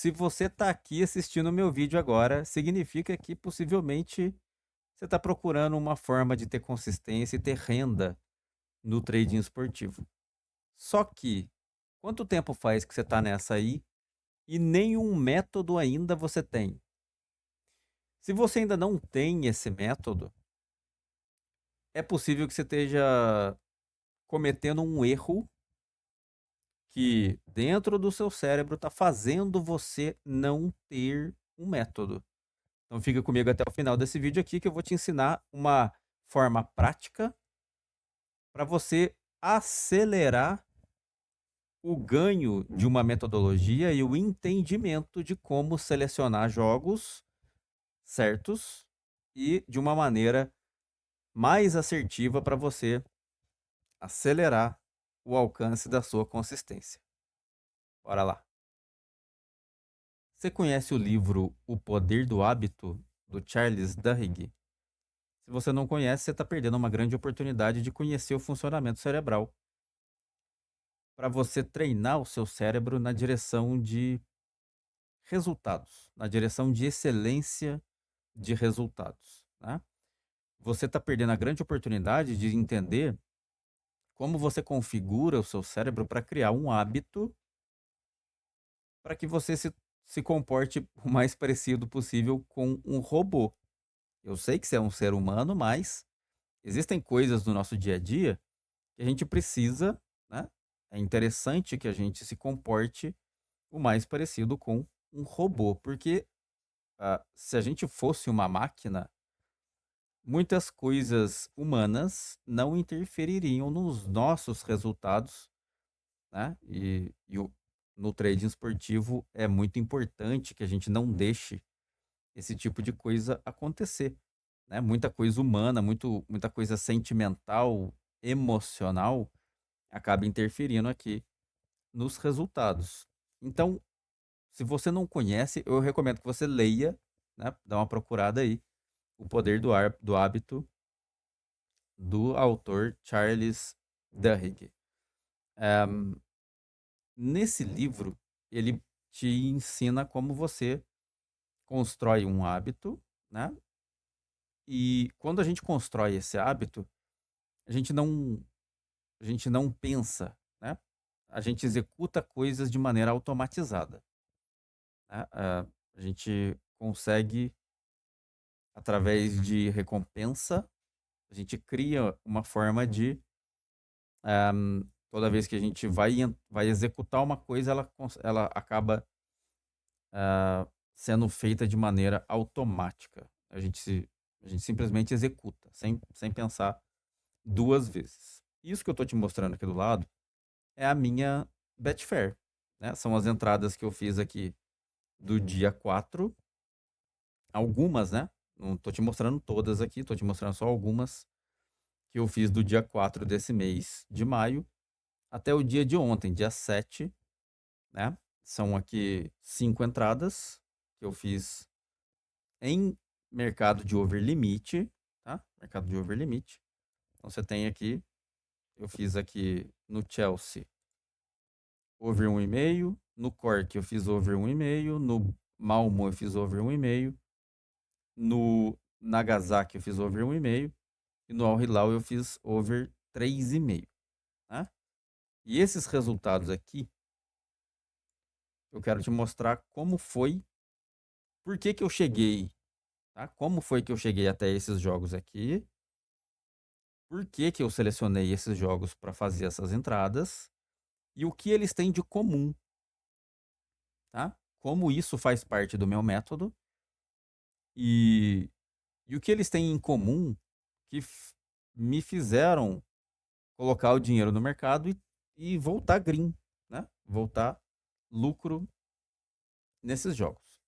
se você está aqui assistindo o meu vídeo agora, significa que possivelmente você está procurando uma forma de ter consistência e ter renda no trading esportivo. Só que, quanto tempo faz que você está nessa aí e nenhum método ainda você tem? Se você ainda não tem esse método, é possível que você esteja cometendo um erro que dentro do seu cérebro está fazendo você não ter um método. Então fica comigo até o final desse vídeo aqui que eu vou te ensinar uma forma prática para você acelerar o ganho de uma metodologia e o entendimento de como selecionar jogos certos e de uma maneira mais assertiva para você acelerar o alcance da sua consistência. Bora lá. Você conhece o livro O Poder do Hábito, do Charles Duhigg? Se você não conhece, você está perdendo uma grande oportunidade de conhecer o funcionamento cerebral para você treinar o seu cérebro na direção de resultados, na direção de excelência de resultados, né? Você está perdendo a grande oportunidade de entender como você configura o seu cérebro para criar um hábito para que você se comporte o mais parecido possível com um robô. Eu sei que você é um ser humano, mas existem coisas do nosso dia a dia que a gente precisa, né? É interessante que a gente se comporte o mais parecido com um robô, porque se a gente fosse uma máquina, muitas coisas humanas não interfeririam nos nossos resultados, né? No trading esportivo é muito importante que a gente não deixe esse tipo de coisa acontecer, né? Muita coisa humana, muita coisa sentimental, emocional, acaba interferindo aqui nos resultados. Então, se você não conhece, eu recomendo que você leia, né? Dá uma procurada aí, O Poder do Hábito, do autor Charles Duhigg. Eh, Nesse livro, ele te ensina como você constrói um hábito, né? E quando a gente constrói esse hábito, a gente não, a gente não pensa, né? A gente executa coisas de maneira automatizada, né? A gente consegue, através de recompensa, a gente cria uma forma de, toda vez que a gente vai executar uma coisa, ela acaba sendo feita de maneira automática. A gente simplesmente executa, sem pensar duas vezes. Isso que eu estou te mostrando aqui do lado é a minha Betfair, né? São as entradas que eu fiz aqui do dia 4, algumas, né? Não estou te mostrando todas aqui, estou te mostrando só algumas que eu fiz do dia 4 desse mês de maio até o dia de ontem, dia 7, né? São aqui 5 entradas que eu fiz em mercado de over limite, tá? Mercado de over limite. Então você tem aqui, eu fiz aqui no Chelsea over 1,5, no Cork eu fiz over 1,5, no Malmo eu fiz over 1,5, no Nagasaki eu fiz over 1,5 e no Al Hilal eu fiz over 3,5, né? E esses resultados aqui, eu quero te mostrar como foi, por que que eu cheguei, tá? Como foi que eu cheguei até esses jogos aqui, por que que eu selecionei esses jogos para fazer essas entradas e o que eles têm de comum, tá? Como isso faz parte do meu método e, e o que eles têm em comum que me fizeram colocar o dinheiro no mercado e voltar green, né? Voltar lucro nesses jogos.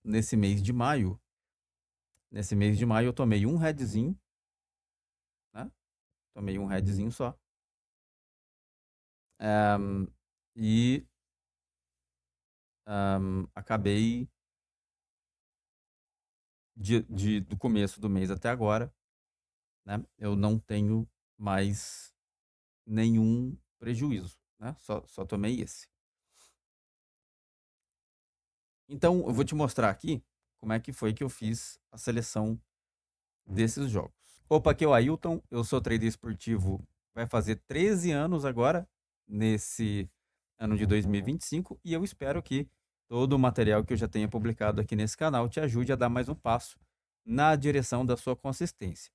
Nesse mês de maio eu tomei um headzinho, né? Tomei um headzinho só. E acabei do começo do mês até agora, né? Eu não tenho mais nenhum prejuízo, né? Só tomei esse. Então, eu vou te mostrar aqui como é que foi que eu fiz a seleção desses jogos. Opa, aqui é o Ailton, eu sou trader esportivo, vai fazer 13 anos agora, nesse ano de 2025, e eu espero que todo o material que eu já tenha publicado aqui nesse canal te ajude a dar mais um passo na direção da sua consistência.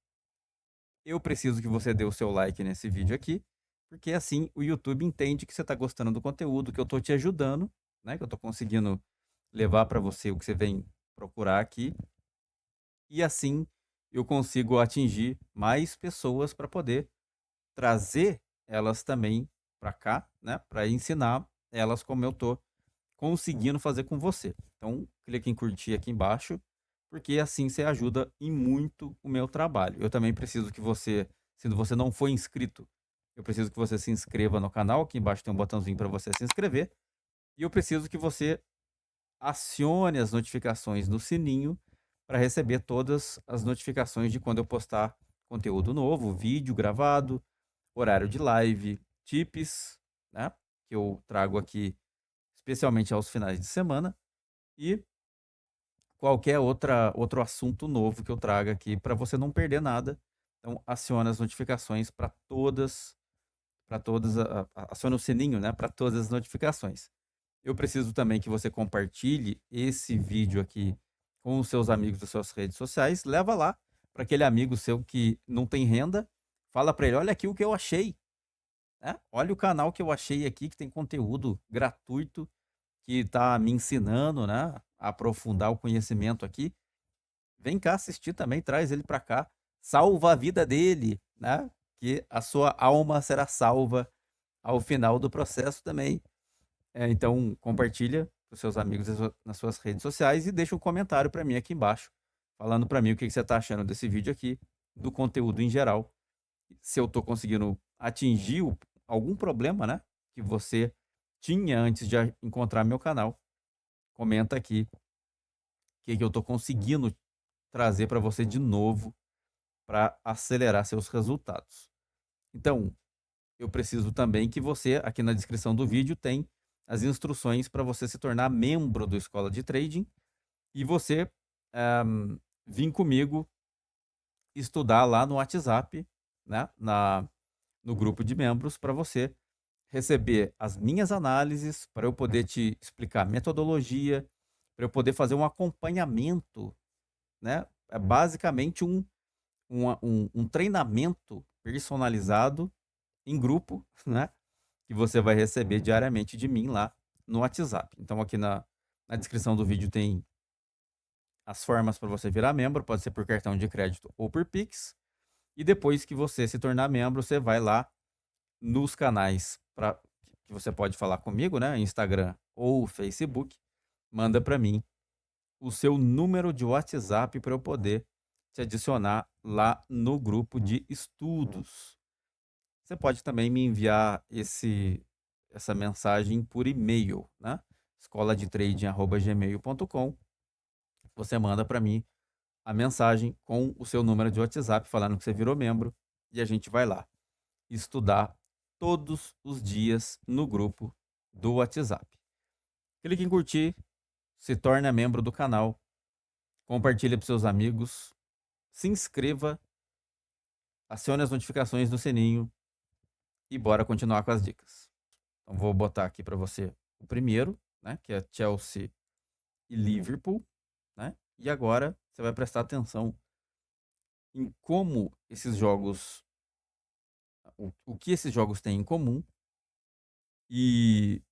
Eu preciso que você dê o seu like nesse vídeo aqui, porque assim o YouTube entende que você está gostando do conteúdo, que eu estou te ajudando, né? Que eu estou conseguindo levar para você o que você vem procurar aqui. E assim eu consigo atingir mais pessoas para poder trazer elas também para cá, né? Para ensinar elas como eu estou conseguindo fazer com você. Então, clique em curtir aqui embaixo, porque assim você ajuda em muito o meu trabalho. Eu também preciso que você, se você não for inscrito, eu preciso que você se inscreva no canal. Aqui embaixo tem um botãozinho para você se inscrever. E eu preciso que você acione as notificações no sininho para receber todas as notificações de quando eu postar conteúdo novo, vídeo gravado, horário de live, tips, né? Que eu trago aqui especialmente aos finais de semana, e qualquer outro assunto novo que eu traga aqui para você não perder nada. Então, acione as notificações para todas, acione o sininho, né, para todas as notificações. Eu preciso também que você compartilhe esse vídeo aqui com os seus amigos das suas redes sociais. Leva lá para aquele amigo seu que não tem renda. Fala para ele: olha aqui o que eu achei, né? Olha o canal que eu achei aqui, que tem conteúdo gratuito, que está me ensinando, né, a aprofundar o conhecimento aqui. Vem cá assistir também, traz ele para cá, salva a vida dele, né? Que a sua alma será salva ao final do processo também. Então, compartilha com seus amigos nas suas redes sociais e deixa um comentário para mim aqui embaixo, falando para mim o que você está achando desse vídeo aqui, do conteúdo em geral. Se eu estou conseguindo atingir algum problema, né, que você tinha antes de encontrar meu canal, comenta aqui o que eu estou conseguindo trazer para você de novo para acelerar seus resultados. Então, eu preciso também que você, aqui na descrição do vídeo, tem as instruções para você se tornar membro do Escola de Trading e você vir comigo estudar lá no WhatsApp, né, no grupo de membros, para você receber as minhas análises, para eu poder te explicar metodologia, para eu poder fazer um acompanhamento, né? É basicamente um treinamento personalizado em grupo, né? Que você vai receber diariamente de mim lá no WhatsApp. Então, aqui na descrição do vídeo tem as formas para você virar membro, pode ser por cartão de crédito ou por Pix. E depois que você se tornar membro, você vai lá nos canais que você pode falar comigo, né? Instagram ou Facebook, manda para mim o seu número de WhatsApp para eu poder te adicionar lá no grupo de estudos. Você pode também me enviar essa mensagem por e-mail, né? escoladetrading@gmail.com. Você manda para mim a mensagem com o seu número de WhatsApp falando que você virou membro e a gente vai lá estudar todos os dias no grupo do WhatsApp. Clique em curtir, se torne membro do canal, compartilhe para seus amigos, se inscreva, acione as notificações do sininho e bora continuar com as dicas. Então vou botar aqui para você o primeiro, né, que é Chelsea e Liverpool, né? E agora você vai prestar atenção em como esses jogos, o que esses jogos têm em comum e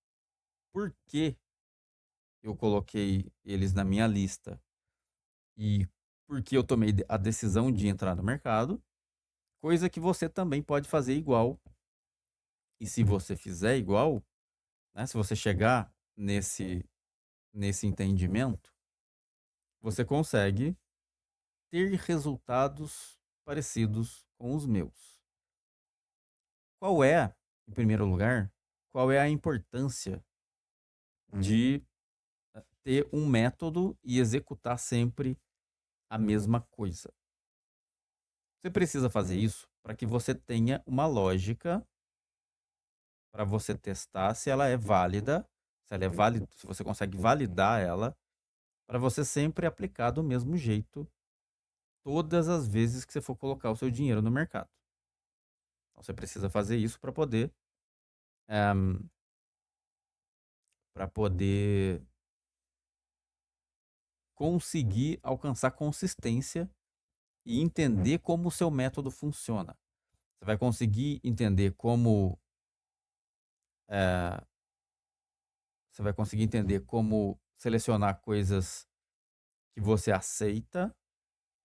por que eu coloquei eles na minha lista e por que eu tomei a decisão de entrar no mercado, coisa que você também pode fazer igual. E se você fizer igual, né, se você chegar nesse entendimento, você consegue ter resultados parecidos com os meus. Qual é, em primeiro lugar, qual é a importância de ter um método e executar sempre a mesma coisa? Você precisa fazer isso para que você tenha uma lógica para você testar se ela é válida, se ela é válida, se você consegue validar ela para você sempre aplicar do mesmo jeito todas as vezes que você for colocar o seu dinheiro no mercado. Então você precisa fazer isso para poder conseguir alcançar consistência e entender como o seu método funciona. Você vai conseguir entender eh, você vai conseguir entender como selecionar coisas que você aceita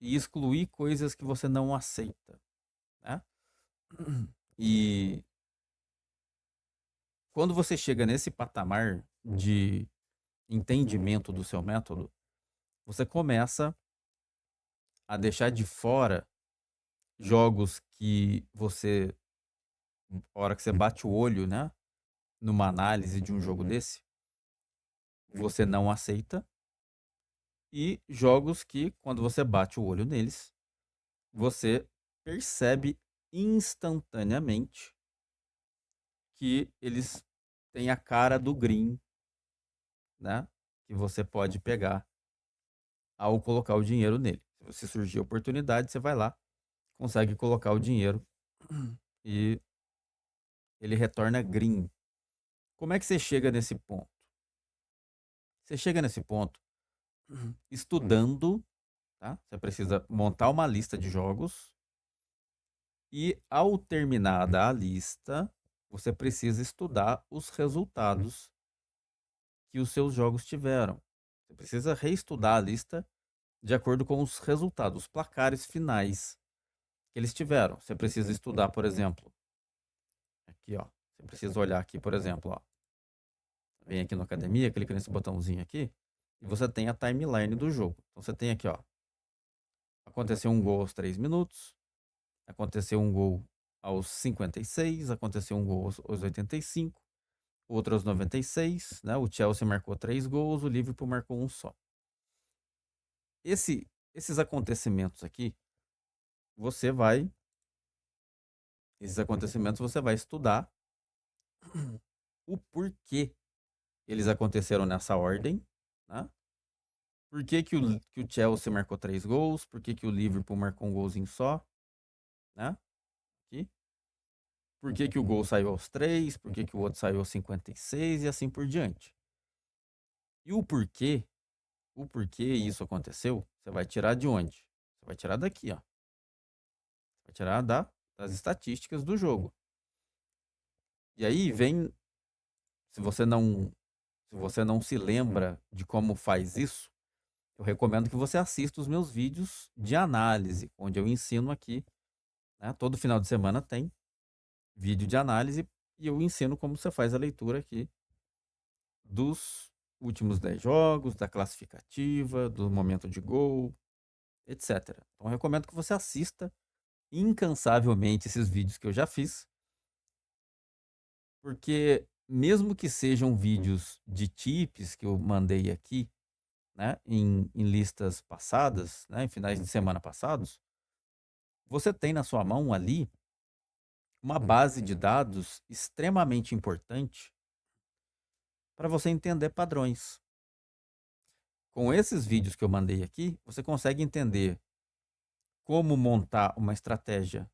e excluir coisas que você não aceita, né? E quando você chega nesse patamar de entendimento do seu método, você começa a deixar de fora jogos que você, a hora que você bate o olho, né, numa análise de um jogo desse, você não aceita, e jogos que, quando você bate o olho neles, você percebe instantaneamente que eles têm a cara do green, né, que você pode pegar ao colocar o dinheiro nele. Se surgir a oportunidade, você vai lá, consegue colocar o dinheiro e ele retorna green. Como é que você chega nesse ponto? Você chega nesse ponto estudando, tá? Você precisa montar uma lista de jogos e, ao terminar a lista, você precisa estudar os resultados que os seus jogos tiveram. Você precisa reestudar a lista de acordo com os resultados, os placares finais que eles tiveram. Você precisa estudar, por exemplo, aqui, ó. Você precisa olhar aqui, por exemplo, ó. Vem aqui no Academia, clica nesse botãozinho aqui e você tem a timeline do jogo. Então você tem aqui, ó. Aconteceu um gol aos 3 minutos, aconteceu um gol aos 56, aconteceu um gol aos 85, outro aos 96, né? O Chelsea marcou 3 gols, o Liverpool marcou um só. Esses acontecimentos aqui, você vai esses acontecimentos você vai estudar o porquê eles aconteceram nessa ordem, né? Por que que o Chelsea marcou 3 gols? Por que que o Liverpool marcou um golzinho só? Né? Aqui. Por que que o gol saiu aos 3? Por que que o outro saiu aos 56? E assim por diante. E o porquê isso aconteceu, você vai tirar de onde? Você vai tirar daqui, ó. Vai tirar das estatísticas do jogo. E aí vem, se você não, se você não se lembra de como faz isso, eu recomendo que você assista os meus vídeos de análise, onde eu ensino aqui, né? Todo final de semana tem vídeo de análise e eu ensino como você faz a leitura aqui dos últimos 10 jogos, da classificativa, do momento de gol, etc. Então eu recomendo que você assista incansavelmente esses vídeos que eu já fiz, porque mesmo que sejam vídeos de tips que eu mandei aqui, né, em listas passadas, né, em finais de semana passados, você tem na sua mão ali uma base de dados extremamente importante para você entender padrões. Com esses vídeos que eu mandei aqui, você consegue entender como montar uma estratégia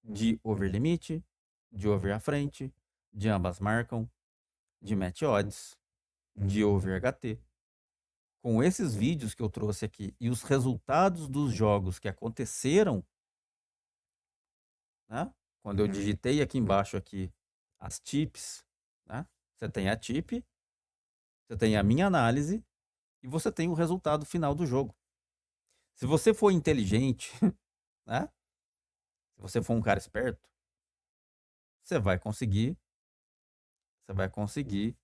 de over limite, de over à frente, de ambas marcam, de match odds, de over HT. Com esses vídeos que eu trouxe aqui e os resultados dos jogos que aconteceram, né? Quando eu digitei aqui embaixo aqui as tips, né? Você tem a tip, você tem a minha análise e você tem o resultado final do jogo. Se você for inteligente, né? Se você for um cara esperto, você vai conseguir, você vai conseguir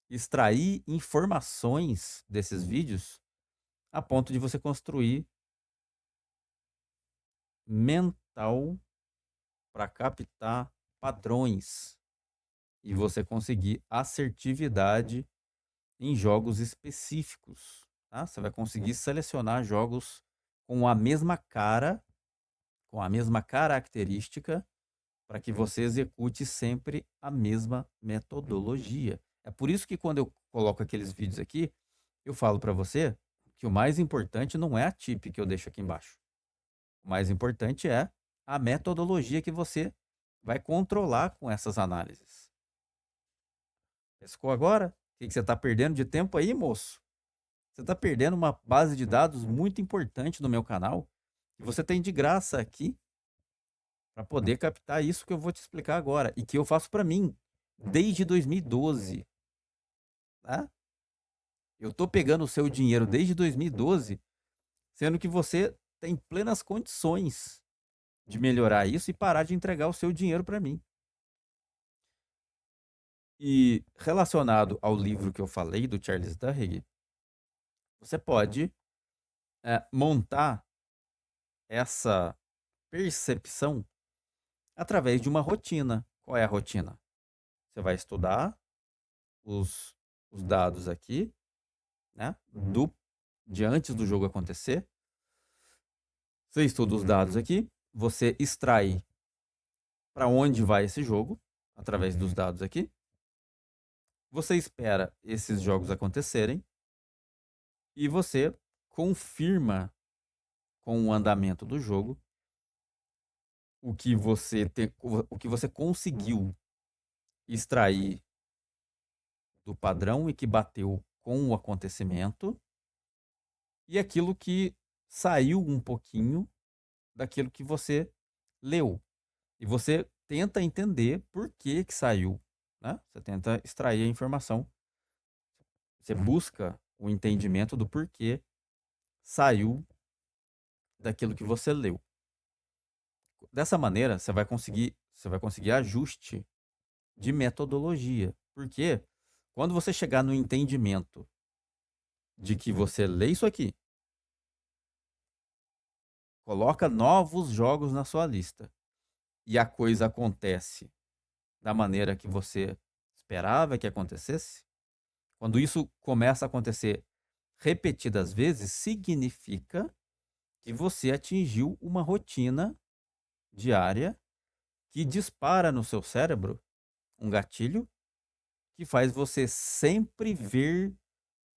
extrair informações desses vídeos a ponto de você construir mental para captar padrões e você conseguir assertividade em jogos específicos, tá? Você vai conseguir selecionar jogos com a mesma cara, com a mesma característica, para que você execute sempre a mesma metodologia. É por isso que quando eu coloco aqueles vídeos aqui, eu falo para você que o mais importante não é a tip que eu deixo aqui embaixo. O mais importante é a metodologia que você vai controlar com essas análises. Pescou agora? O que você está perdendo de tempo aí, moço? Você está perdendo uma base de dados muito importante no meu canal que você tem de graça aqui para poder captar isso que eu vou te explicar agora e que eu faço para mim desde 2012, tá? Eu tô pegando o seu dinheiro desde 2012, sendo que você tem plenas condições de melhorar isso e parar de entregar o seu dinheiro para mim. E relacionado ao livro que eu falei do Charles Duhigg, você pode montar essa percepção através de uma rotina. Qual é a rotina? Você vai estudar os, os dados aqui, né? De antes do jogo acontecer. Você estuda os dados aqui, você extrai para onde vai esse jogo através dos dados aqui. Você espera esses jogos acontecerem e você confirma com o andamento do jogo o que você conseguiu extrair do padrão e que bateu com o acontecimento e aquilo que saiu um pouquinho daquilo que você leu. E você tenta entender por que que saiu, né? Você tenta extrair a informação. Você busca o entendimento do porquê saiu daquilo que você leu. Dessa maneira, você vai conseguir ajuste de metodologia. Porque quando você chegar no entendimento de que você lê isso aqui, coloca novos jogos na sua lista e a coisa acontece da maneira que você esperava que acontecesse, quando isso começa a acontecer repetidas vezes, significa que você atingiu uma rotina diária que dispara no seu cérebro um gatilho que faz você sempre ver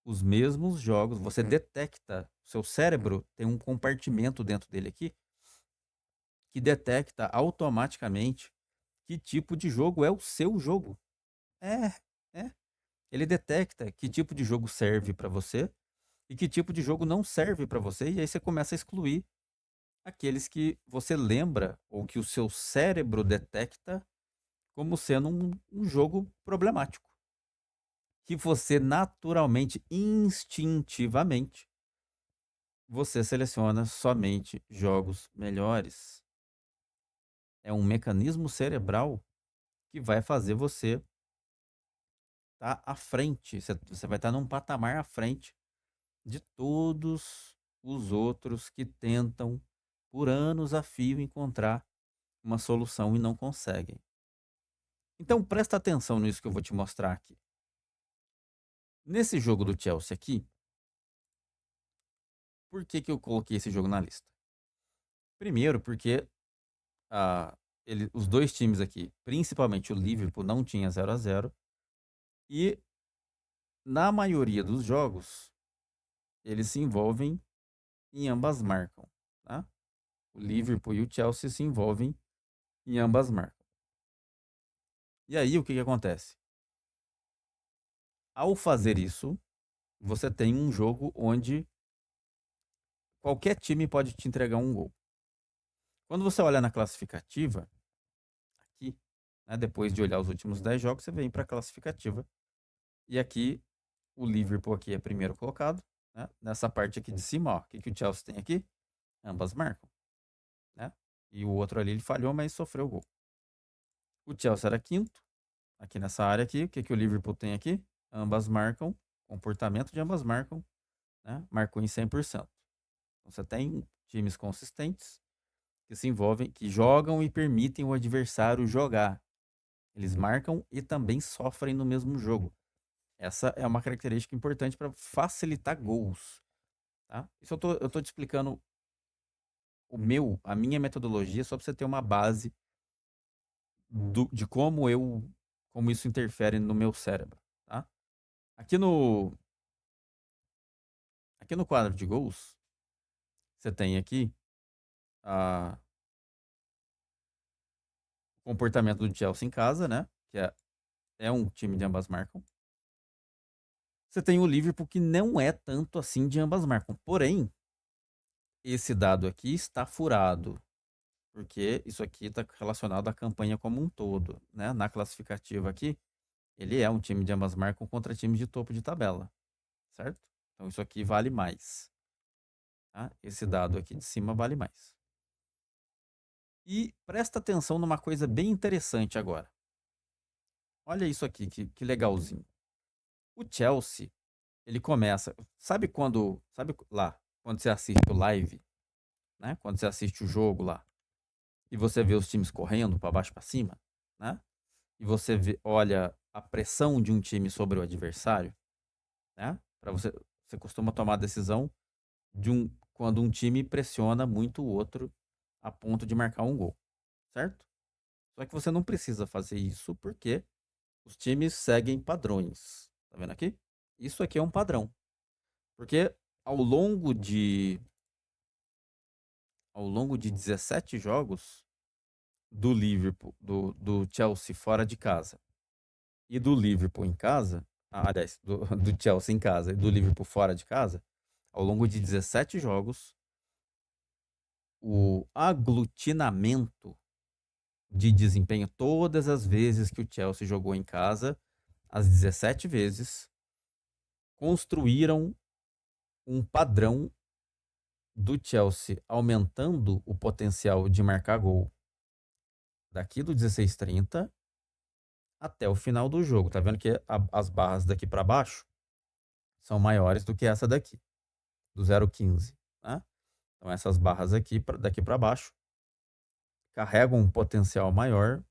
os mesmos jogos. Você detecta, o seu cérebro tem um compartimento dentro dele aqui que detecta automaticamente que tipo de jogo é o seu jogo. É, é. Ele detecta que tipo de jogo serve para você e que tipo de jogo não serve para você, e aí você começa a excluir aqueles que você lembra ou que o seu cérebro detecta como sendo um jogo problemático. Que você naturalmente, instintivamente, você seleciona somente jogos melhores. É um mecanismo cerebral que vai fazer você estar à frente. Você vai estar num patamar à frente de todos os outros que tentam, por anos a fio, encontrar uma solução e não conseguem. Então presta atenção nisso que eu vou te mostrar aqui. Nesse jogo do Chelsea aqui, por que que eu coloquei esse jogo na lista? Primeiro, porque os dois times aqui, principalmente o Liverpool, não tinha 0-0 e na maioria dos jogos eles se envolvem em ambas marcam, tá? O Liverpool e o Chelsea se envolvem em ambas marcam. E aí o que que acontece? Ao fazer isso, você tem um jogo onde qualquer time pode te entregar um gol. Quando você olha na classificativa, aqui, né, depois de olhar os últimos 10 jogos, você vem para a classificativa. E aqui, o Liverpool aqui é primeiro colocado. Né? Nessa parte aqui de cima, ó, o que, que o Chelsea tem aqui? Ambas marcam. Né? E o outro ali, ele falhou, mas sofreu o gol. O Chelsea era quinto. Aqui nessa área aqui, o que, que o Liverpool tem aqui? Ambas marcam. Comportamento de ambas marcam. Né? Marcou em 100%. Então, você tem times consistentes que se envolvem, que jogam e permitem o adversário jogar. Eles marcam e também sofrem no mesmo jogo. Essa é uma característica importante para facilitar gols. Tá? Isso eu tô te explicando a minha metodologia, só para você ter uma base de como isso interfere no meu cérebro. Tá? Aqui Aqui no quadro de gols, você tem aqui o comportamento do Chelsea em casa, né? Que é um time de ambas marcam. Você tem o Liverpool, que não é tanto assim de ambas marcam. Porém, esse dado aqui está furado, porque isso aqui está relacionado à campanha como um todo, né? Na classificativa aqui, ele é um time de ambas marcam contra time de topo de tabela, certo? Então isso aqui vale mais. Tá? Esse dado aqui de cima vale mais. E presta atenção numa coisa bem interessante agora. Olha isso aqui, que legalzinho. O Chelsea, ele começa. Sabe quando. Sabe lá, quando você assiste o live, né? Quando você assiste o jogo lá, e você vê os times correndo para baixo para cima, né? E você olha a pressão de um time sobre o adversário, né? Para você costuma tomar a decisão quando um time pressiona muito o outro a ponto de marcar um gol, certo? Só que você não precisa fazer isso porque os times seguem padrões. Tá vendo aqui? Isso aqui é um padrão. Porque ao longo de ao longo de 17 jogos do Liverpool, do Chelsea fora de casa e do Liverpool em casa, aliás, do Chelsea em casa e do Liverpool fora de casa, ao longo de 17 jogos, o aglutinamento de desempenho, todas as vezes que o Chelsea jogou em casa, as 17 vezes, construíram um padrão do Chelsea aumentando o potencial de marcar gol daqui do 16:30 até o final do jogo. Tá vendo que as barras daqui para baixo são maiores do que essa daqui, do 0,15, né? Então essas barras aqui daqui para baixo carregam um potencial maior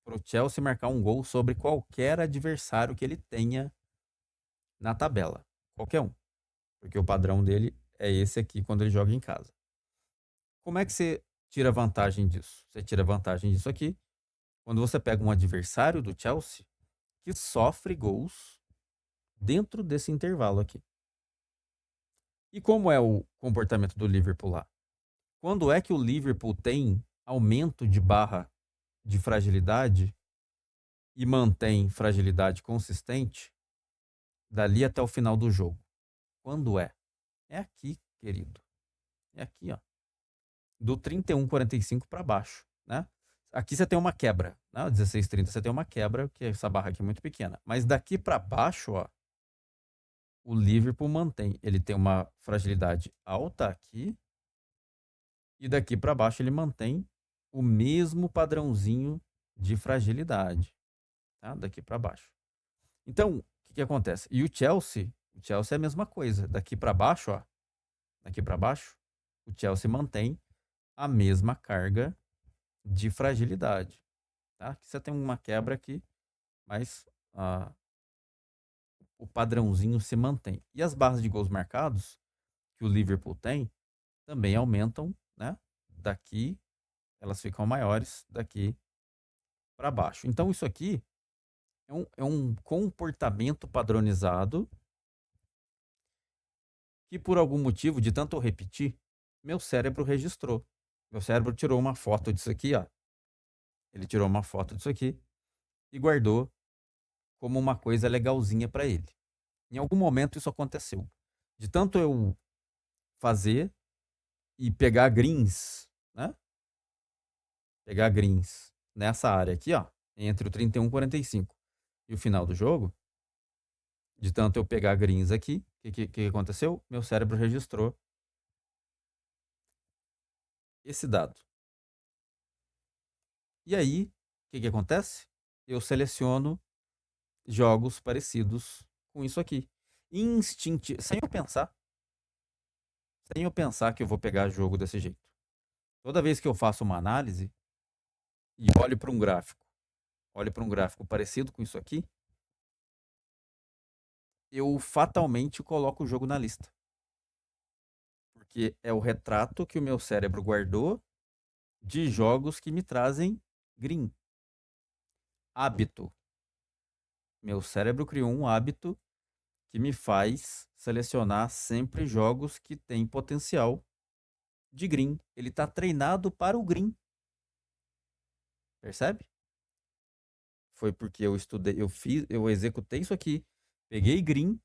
para o Chelsea marcar um gol sobre qualquer adversário que ele tenha na tabela, qualquer um, porque o padrão dele é esse aqui quando ele joga em casa. Como é que você tira vantagem disso? Você tira vantagem disso aqui quando você pega um adversário do Chelsea que sofre gols dentro desse intervalo aqui. E como é o comportamento do Liverpool lá? Quando é que o Liverpool tem aumento de barra de fragilidade e mantém fragilidade consistente dali até o final do jogo? Quando é? É aqui, querido. É aqui, ó. Do 31:45 para baixo, né? Aqui você tem uma quebra, né? 16:30 você tem uma quebra, que essa barra aqui é muito pequena. Mas daqui para baixo, ó, o Liverpool mantém. Ele tem uma fragilidade alta aqui. E daqui para baixo ele mantém o mesmo padrãozinho de fragilidade. Tá? Daqui para baixo. Então, o que acontece? E o Chelsea é a mesma coisa. Daqui para baixo, ó. Daqui para baixo, o Chelsea mantém a mesma carga de fragilidade. Tá? Aqui você tem uma quebra aqui, mas o padrãozinho se mantém. E as barras de gols marcados que o Liverpool tem também aumentam, né? Daqui elas ficam maiores daqui para baixo. Então isso aqui é um comportamento padronizado que por algum motivo, de tanto eu repetir, meu cérebro registrou. Meu cérebro tirou uma foto disso aqui, ó. Ele tirou uma foto disso aqui e guardou como uma coisa legalzinha para ele. Em algum momento isso aconteceu. De tanto eu fazer e pegar greens, né? Pegar greens nessa área aqui, ó, entre o 31:45 e o final do jogo, de tanto eu pegar greens aqui, o que aconteceu? Meu cérebro registrou esse dado. E aí, o que acontece? Eu seleciono jogos parecidos com isso aqui. Sem eu pensar que eu vou pegar jogo desse jeito. Toda vez que eu faço uma análise e olho para um gráfico parecido com isso aqui, eu fatalmente coloco o jogo na lista. Porque é o retrato que o meu cérebro guardou de jogos que me trazem green. Hábito. Meu cérebro criou um hábito que me faz selecionar sempre jogos que têm potencial de green. Ele tá treinado para o green, percebe? Foi porque eu estudei, eu executei isso aqui, peguei green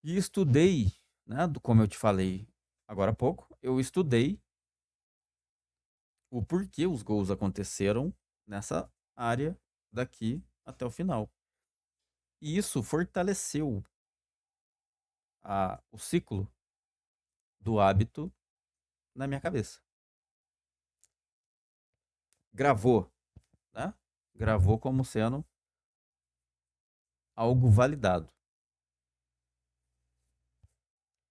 e estudei, né? Como eu te falei agora há pouco, eu estudei o porquê os gols aconteceram nessa área daqui até o final. E isso fortaleceu o ciclo do hábito na minha cabeça. Gravou, né? Gravou como sendo algo validado.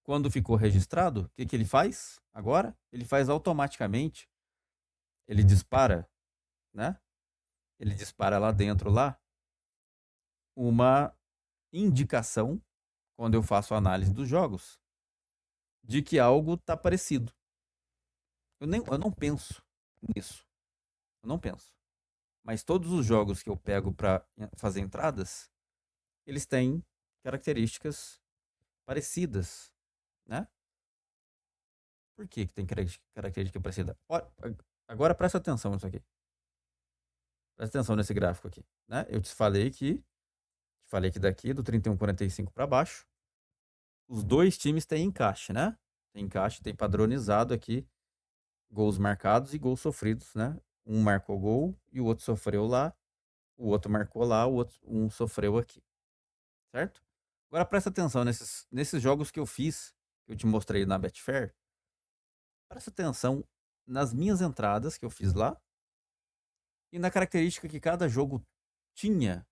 Quando ficou registrado, o que ele faz agora? Ele faz automaticamente, ele dispara, né? Ele dispara lá dentro, lá, uma indicação, quando eu faço a análise dos jogos, de que algo está parecido. Eu não penso nisso. Eu não penso. Mas todos os jogos que eu pego para fazer entradas, eles têm características parecidas, né? Por que tem característica parecida? Olha, agora presta atenção nisso aqui. Presta atenção nesse gráfico aqui, né? Eu te falei que daqui do 31,45 para baixo, os dois times têm encaixe, né? Tem encaixe, tem padronizado aqui gols marcados e gols sofridos, né? Um marcou gol e o outro sofreu lá, o outro marcou lá, um sofreu aqui, certo? Agora presta atenção nesses jogos que eu fiz, que eu te mostrei na Betfair. Presta atenção nas minhas entradas que eu fiz lá e na característica que cada jogo tinha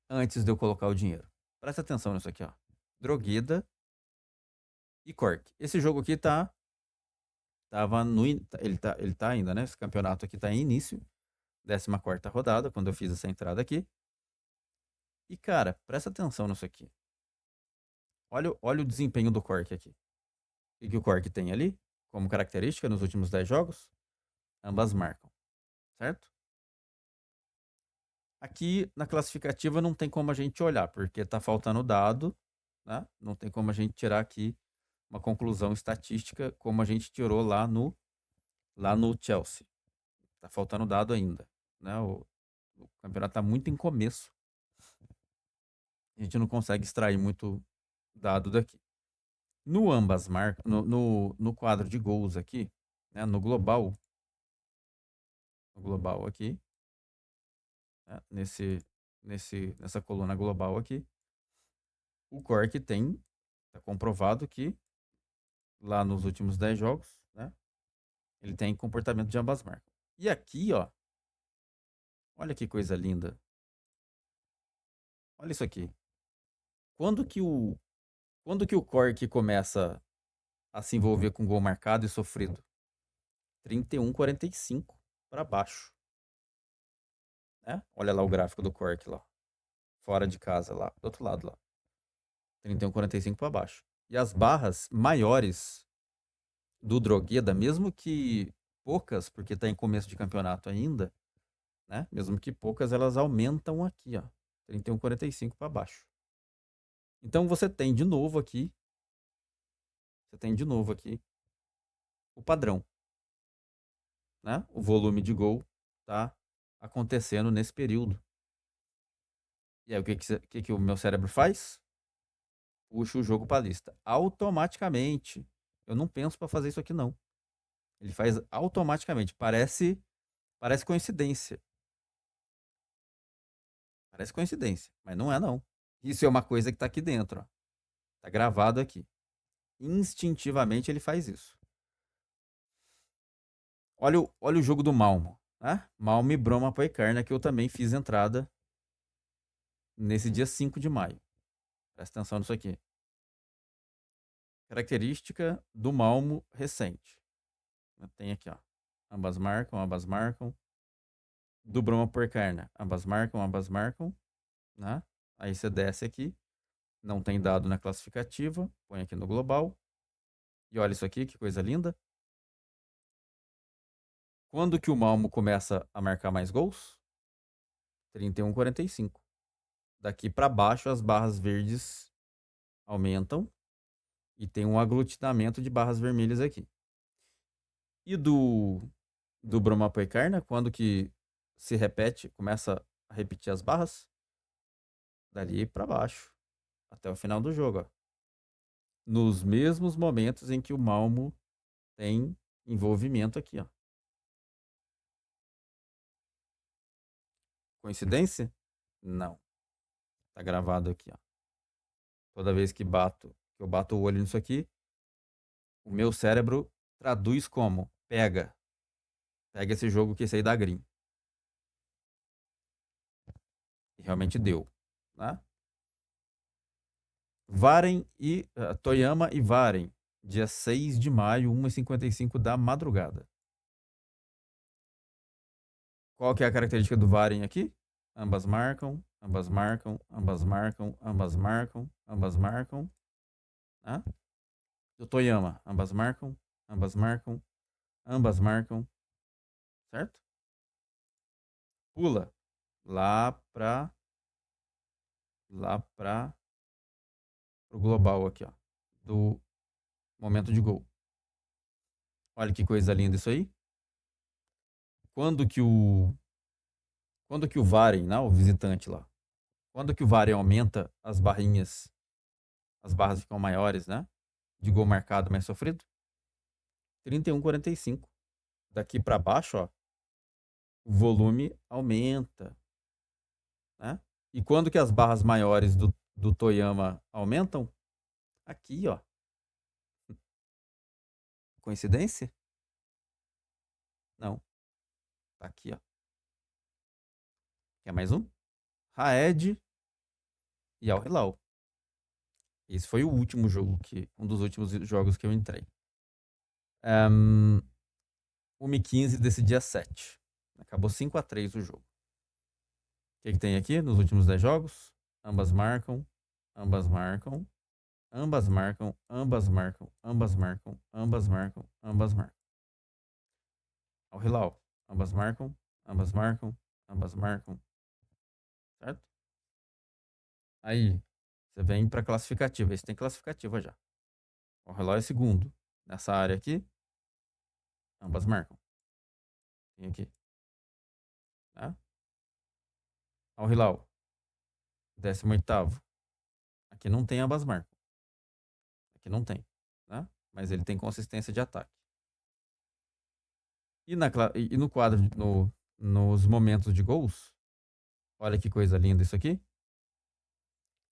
antes de eu colocar o dinheiro. Presta atenção nisso aqui, ó. Drogueda e Cork. Esse jogo aqui tava ele tá ainda, né? Esse campeonato aqui tá em início, 14ª rodada, quando eu fiz essa entrada aqui. E cara, presta atenção nisso aqui. Olha o desempenho do Cork aqui. O que o Cork tem ali como característica nos últimos 10 jogos? Ambas marcam, certo? Aqui na classificativa não tem como a gente olhar, porque tá faltando dado, né? Não tem como a gente tirar aqui uma conclusão estatística como a gente tirou lá no Chelsea. Tá faltando dado ainda, né? O campeonato tá muito em começo. A gente não consegue extrair muito dado daqui. No ambas marcas, no quadro de gols aqui, né? No global aqui, né? Nessa coluna global aqui, o Cork tá comprovado que lá nos últimos 10 jogos, né? Ele tem comportamento de ambas marcas. E aqui, ó, olha que coisa linda. Olha isso aqui. Quando que o Cork começa a se envolver com gol marcado e sofrido? 31,45 para baixo, né? Olha lá o gráfico do Cork lá, fora de casa lá, do outro lado lá. 31,45 para baixo. E as barras maiores do Drogueda, mesmo que poucas, porque está em começo de campeonato ainda, né? Mesmo que poucas, elas aumentam aqui, ó. 31,45 para baixo. Então você tem de novo aqui o padrão, né? O volume de gol tá acontecendo nesse período. E aí o que o meu cérebro faz? Puxa o jogo para a lista. Automaticamente. Eu não penso para fazer isso aqui não. Ele faz automaticamente. Parece coincidência. Parece coincidência, mas não é não. Isso é uma coisa que tá aqui dentro, ó. Tá gravado aqui. Instintivamente ele faz isso. Olha o jogo do Malmo, né? Malmo e Broma Poicarna, que eu também fiz entrada nesse dia 5 de maio. Presta atenção nisso aqui. Característica do Malmo recente. Tem aqui, ó. Ambas marcam, ambas marcam. Do Broma Poicarna, ambas marcam, né? Aí você desce aqui. Não tem dado na classificativa. Põe aqui no global. E olha isso aqui, que coisa linda. Quando que o Malmo começa a marcar mais gols? 31,45. Daqui para baixo, as barras verdes aumentam e tem um aglutinamento de barras vermelhas aqui. E do Bromopoicarna, quando que se repete, começa a repetir as barras? Dali para baixo, até o final do jogo, ó. Nos mesmos momentos em que o Malmo tem envolvimento aqui, ó. Coincidência? Não. Tá gravado aqui, ó. Toda vez que eu bato o olho nisso aqui, o meu cérebro traduz como pega esse jogo que esse aí dá green. E realmente deu, né? Toyama e Varen, dia 6 de maio, 1h55 da madrugada. Qual que é a característica do Varen aqui? Ambas marcam, ambas marcam, ambas marcam, ambas marcam, ambas marcam. Né? Do Toyama, ambas marcam, ambas marcam, ambas marcam. Certo? Pula lá para o global aqui, ó, do momento de gol. Olha que coisa linda isso aí. Quando que o Varen, não, o visitante lá, quando que o Varen aumenta as barrinhas, as barras ficam maiores, né? De gol marcado mais sofrido? 31,45. Daqui para baixo, ó, o volume aumenta, né? E quando que as barras maiores do Toyama aumentam? Aqui, ó. Coincidência? Não. Tá aqui, ó. Quer mais um? Raed e Al Hilal. Esse foi o último jogo um dos últimos jogos que eu entrei. 1h15 desse dia 7. Acabou 5-3 o jogo. O que tem aqui nos últimos 10 jogos? Ambas marcam, ambas marcam, ambas marcam, ambas marcam, ambas marcam, ambas marcam, ambas marcam. Al Hilal, ambas marcam, ambas marcam, ambas marcam. Certo? Aí, você vem para classificativa. Esse tem classificativa já. O Al Hilal é segundo. Nessa área aqui, ambas marcam. Tem aqui. Tá? Al Hilal, 18º. Aqui não tem ambas marcam. Aqui não tem, né? Mas ele tem consistência de ataque. E no quadro, nos momentos de gols, olha que coisa linda isso aqui.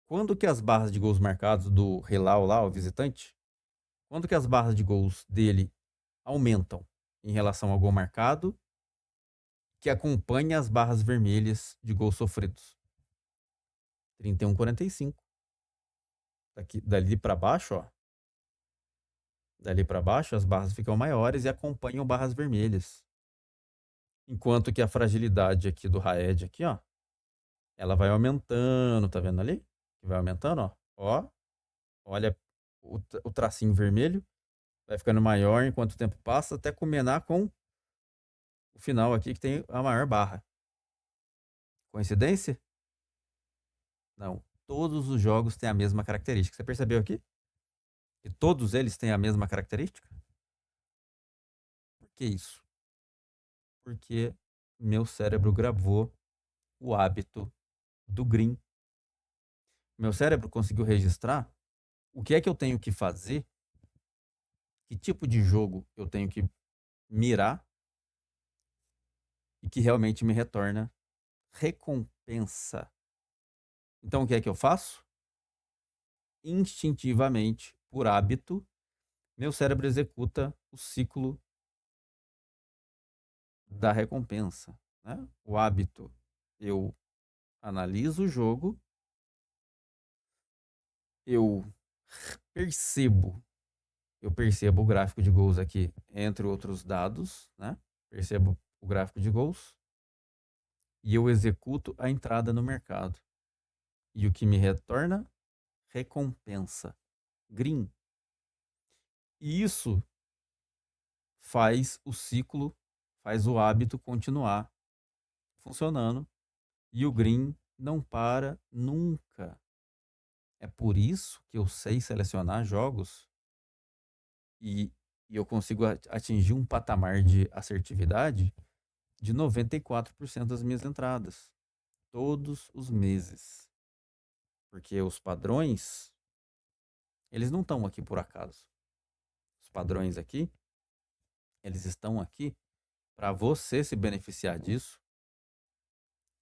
Quando que as barras de gols marcados do Hilal lá, o visitante, quando que as barras de gols dele aumentam em relação ao gol marcado, que acompanha as barras vermelhas de gols sofridos? 31,45. Dali para baixo, ó. Dali para baixo, as barras ficam maiores e acompanham barras vermelhas. Enquanto que a fragilidade aqui do Raed aqui, ó, ela vai aumentando, tá vendo ali? Vai aumentando, ó. Ó, olha o tracinho vermelho, vai ficando maior enquanto o tempo passa, até combinar com o final aqui que tem a maior barra. Coincidência? Não. Todos os jogos têm a mesma característica. Você percebeu aqui? Que todos eles têm a mesma característica? Por que isso? Porque meu cérebro gravou o hábito do green. Meu cérebro conseguiu registrar o que é que eu tenho que fazer, que tipo de jogo eu tenho que mirar e que realmente me retorna recompensa. Então, o que é que eu faço? Instintivamente, por hábito, meu cérebro executa o ciclo da recompensa, né? O hábito. Eu analiso o jogo, eu percebo o gráfico de gols aqui, entre outros dados, né? Percebo o gráfico de gols e eu executo a entrada no mercado. E o que me retorna? Recompensa. Green. E isso faz o ciclo, faz o hábito continuar funcionando. E o green não para nunca. É por isso que eu sei selecionar jogos e, e eu consigo atingir um patamar de assertividade de 94% das minhas entradas, todos os meses. Porque os padrões, eles não estão aqui por acaso. Os padrões aqui, eles estão aqui para você se beneficiar disso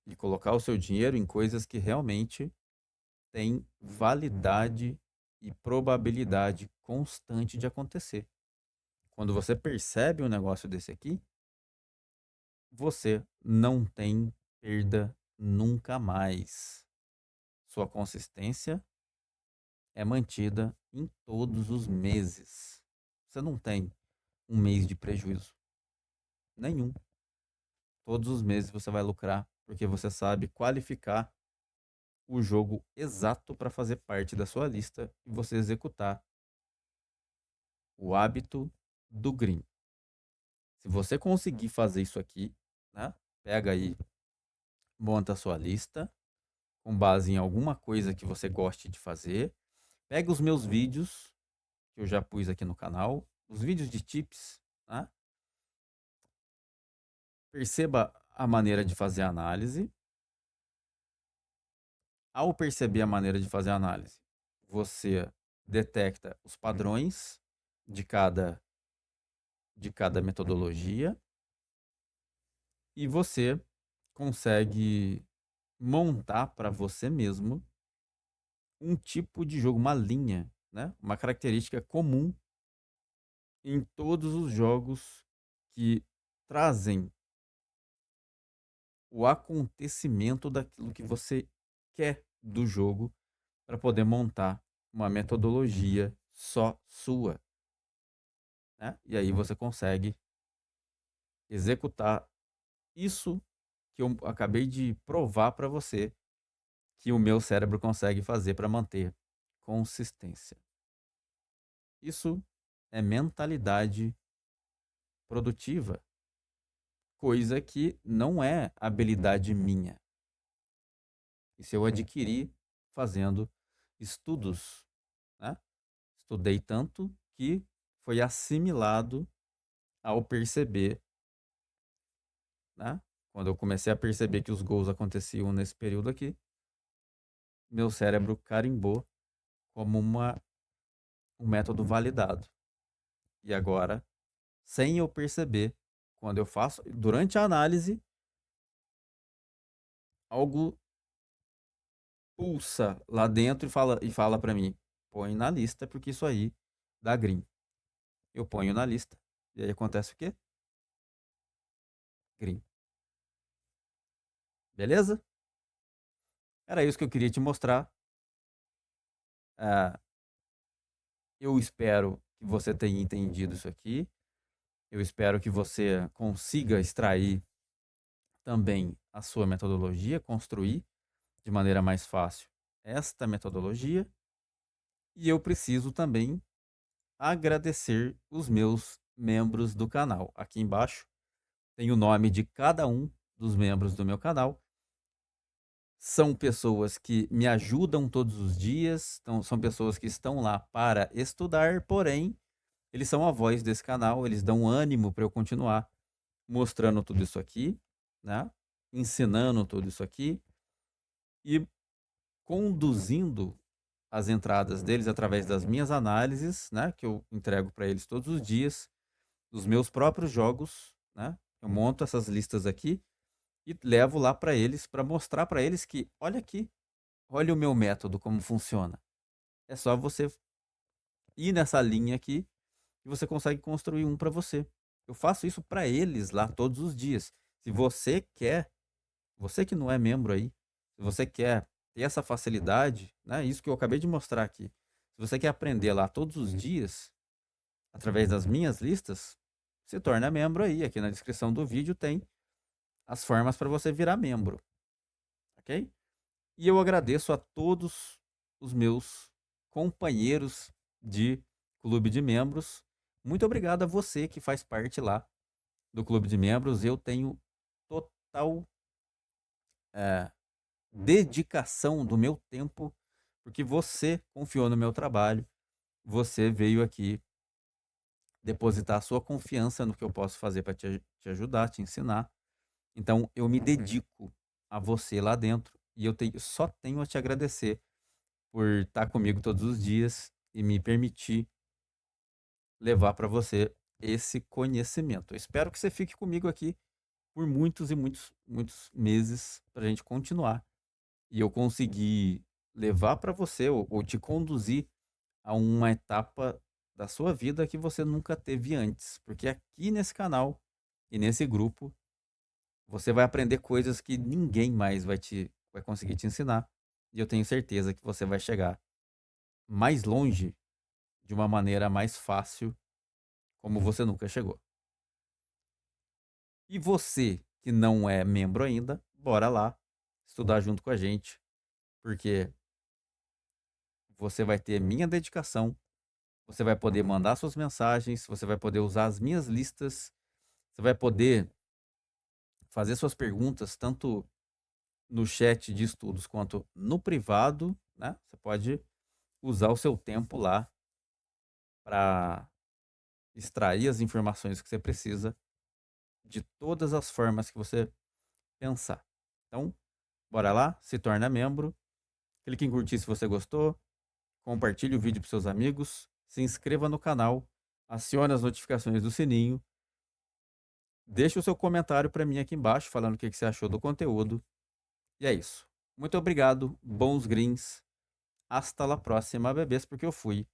e colocar o seu dinheiro em coisas que realmente têm validade e probabilidade constante de acontecer. Quando você percebe um negócio desse aqui, você não tem perda nunca mais. Sua consistência é mantida em todos os meses. Você não tem um mês de prejuízo. Nenhum. Todos os meses você vai lucrar, porque você sabe qualificar o jogo exato para fazer parte da sua lista e você executar o hábito do green. Se você conseguir fazer isso aqui, né? Pega aí, monta a sua lista com base em alguma coisa que você goste de fazer. Pega os meus vídeos que eu já pus aqui no canal, os vídeos de tips, né? Perceba a maneira de fazer a análise. Ao perceber a maneira de fazer a análise, você detecta os padrões de cada metodologia e você consegue montar para você mesmo um tipo de jogo, uma linha, né? Uma característica comum em todos os jogos que trazem o acontecimento daquilo que você quer do jogo para poder montar uma metodologia só sua, né? E aí você consegue executar isso que eu acabei de provar para você que o meu cérebro consegue fazer para manter consistência. Isso é mentalidade produtiva, coisa que não é habilidade minha. Isso eu adquiri fazendo estudos, né? Estudei tanto que foi assimilado ao perceber, né? Quando eu comecei a perceber que os gols aconteciam nesse período aqui, meu cérebro carimbou como um método validado. E agora, sem eu perceber, quando eu faço, durante a análise, algo pulsa lá dentro e fala para mim, põe na lista porque isso aí dá green. Eu ponho na lista e aí acontece o quê? Green. Beleza? Era isso que eu queria te mostrar. Ah, eu espero que você tenha entendido isso aqui. Eu espero que você consiga extrair também a sua metodologia, construir de maneira mais fácil esta metodologia. E eu preciso também agradecer os meus membros do canal. Aqui embaixo tem o nome de cada um dos membros do meu canal. São pessoas que me ajudam todos os dias, então, são pessoas que estão lá para estudar, porém, eles são a voz desse canal, eles dão ânimo para eu continuar mostrando tudo isso aqui, né? Ensinando tudo isso aqui e conduzindo as entradas deles através das minhas análises, né? Que eu entrego para eles todos os dias, dos meus próprios jogos, né? Eu monto essas listas aqui e levo lá para eles para mostrar para eles que, olha aqui, olha o meu método como funciona. É só você ir nessa linha aqui e você consegue construir um para você. Eu faço isso para eles lá todos os dias. Se você quer, você que não é membro aí, se você quer ter essa facilidade, né? Isso que eu acabei de mostrar aqui. Se você quer aprender lá todos os dias, através das minhas listas, se torna membro aí. Aqui na descrição do vídeo tem as formas para você virar membro, ok? E eu agradeço a todos os meus companheiros de clube de membros. Muito obrigado a você que faz parte lá do clube de membros. Eu tenho total dedicação do meu tempo, porque você confiou no meu trabalho, você veio aqui depositar a sua confiança no que eu posso fazer para te ajudar, te ensinar. Então, eu me dedico a você lá dentro e só tenho a te agradecer por estar comigo todos os dias e me permitir levar para você esse conhecimento. Eu espero que você fique comigo aqui por muitos e muitos, muitos meses para a gente continuar e eu conseguir levar para você ou te conduzir a uma etapa da sua vida que você nunca teve antes. Porque aqui nesse canal e nesse grupo, você vai aprender coisas que ninguém mais vai conseguir te ensinar. E eu tenho certeza que você vai chegar mais longe de uma maneira mais fácil, como você nunca chegou. E você que não é membro ainda, bora lá estudar junto com a gente, porque você vai ter minha dedicação, você vai poder mandar suas mensagens, você vai poder usar as minhas listas, você vai poder fazer suas perguntas tanto no chat de estudos quanto no privado, né? Você pode usar o seu tempo lá para extrair as informações que você precisa de todas as formas que você pensar. Então, bora lá, se torna membro, clique em curtir se você gostou, compartilhe o vídeo para seus amigos, se inscreva no canal, acione as notificações do sininho, deixe o seu comentário para mim aqui embaixo falando o que você achou do conteúdo. E é isso. Muito obrigado, bons greens. Hasta la próxima, bebês, porque eu fui.